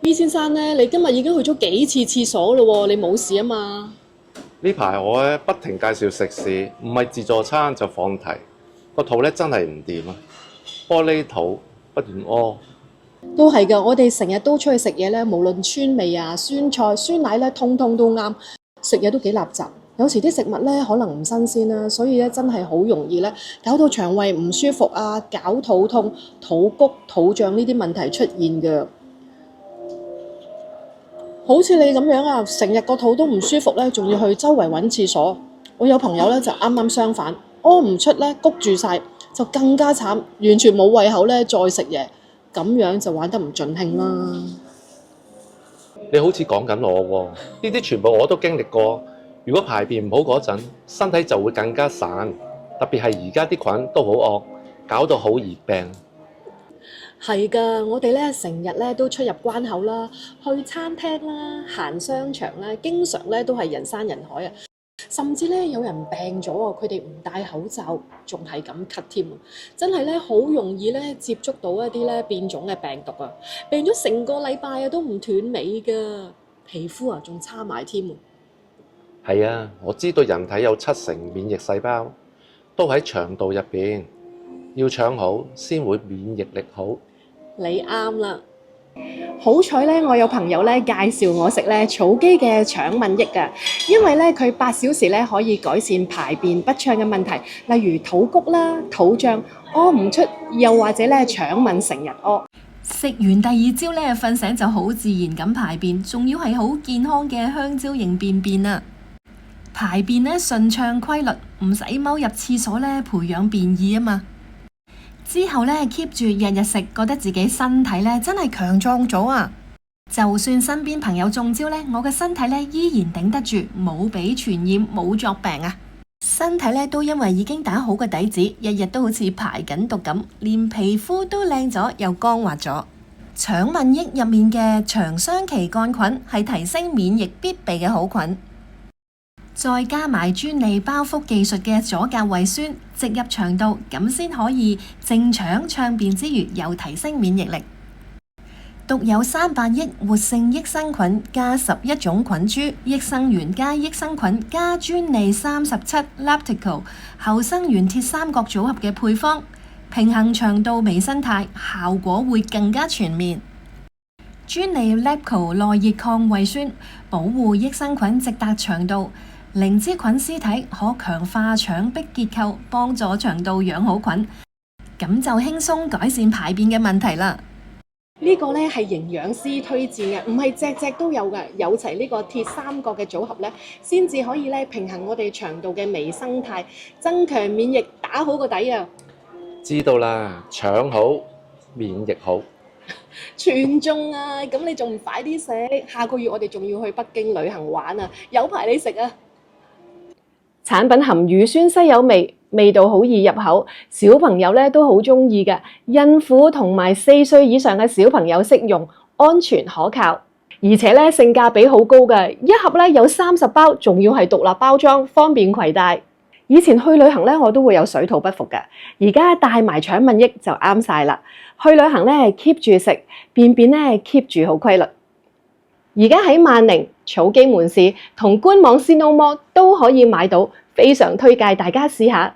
B 先生咧，你今日已經去咗幾次廁所咯喎，你冇事啊嘛？呢排我咧不停介紹食肆，唔係自助餐就放題，個肚咧真係唔掂啊！玻璃肚不斷屙，都係㗎，我哋成日都出去食嘢咧，無論川味啊、酸菜、酸奶咧，通通都啱。食嘢都幾垃圾，有時啲食物咧可能唔新鮮啦，所以咧真係好容易咧搞到腸胃唔舒服啊、搞肚痛、肚谷、肚脹呢啲問題出現嘅。好似你咁樣啊，成日個肚都唔舒服咧，仲要去周圍揾廁所。我有朋友咧就啱啱相反，屙唔出咧，谷住晒，就更加慘，完全冇胃口咧再食嘢，咁樣就玩得唔盡興啦。你好似講緊我喎，呢啲全部我都經歷過。如果排便唔好嗰陣，身體就會更加散，特別係而家啲菌都好惡，搞到好易病。係㗎，我哋咧成日咧都出入關口啦，去餐廳啦、行商場啦，經常咧都係人山人海啊。甚至咧有人病咗啊，佢哋唔戴口罩，仲係咁咳添啊！真係咧好容易咧接觸到一啲咧變種嘅病毒啊，病咗成個禮拜啊都唔斷尾㗎，皮膚啊仲差埋添啊！係啊，我知道人體有70%免疫細胞都喺腸道入邊，要腸好先會免疫力好。你啱啦！好彩咧，我有朋友咧介紹我食咧草基嘅腸敏益啊，因為咧佢8小時咧可以改善排便不暢嘅問題，例如肚谷啦、肚脹、屙唔出，又或者咧腸敏成日屙。食完第二朝咧，瞓醒就好自然咁排便，仲要係好健康嘅香蕉型便便啊！排便咧順暢規律，唔使踎入廁所咧培養便意啊嘛。之後咧 keep 住日日食，覺得自己身體咧真係強壯咗啊！就算身邊朋友中招咧，我嘅身體咧依然頂得住，冇俾傳染，冇作病啊！身體咧都因為已經打好個底子，日日都好似排緊毒咁，連皮膚都靚咗又光滑咗。腸敏益入面嘅腸雙歧桿菌係提升免疫必備嘅好菌。再加埋專利包覆技術嘅左甲胃酸直入腸道，咁先可以正腸暢便之餘，又提升免疫力。獨有300億活性益生菌加11種菌株，益生元加益生菌加專利37 Lactical 後生元鐵三角組合嘅配方，平衡腸道微生態，效果會更加全面。專利 Lactical 內熱抗胃酸，保護益生菌直達腸道。靈芝菌絲體可強化腸壁結構，幫助腸道養好菌，咁就輕鬆改善排便嘅問題啦。呢個咧係營養師推薦嘅，唔係隻隻都有嘅，有齊呢個鐵三角嘅組合咧，先至可以咧平衡我哋腸道嘅微生態，增強免疫，打好個底啊！知道啦，腸好，免疫好。全中啊！咁你仲唔快啲食？下個月我哋仲要去北京旅行玩啊，有排你食啊！產品含乳酸西柚味，味道好易入口，小朋友咧都好中意嘅。孕婦同埋4歲以上嘅小朋友適用，安全可靠，而且咧性價比好高嘅，一盒咧有30包，仲要係獨立包裝，方便攜帶。以前去旅行咧，我都會有水土不服嘅，而家帶埋腸敏益就啱晒啦。去旅行咧 keep 住食，便便咧 keep 住好規律。而家喺萬寧、草基門市同官網 Sinoma 都可以買到，非常推介大家試下。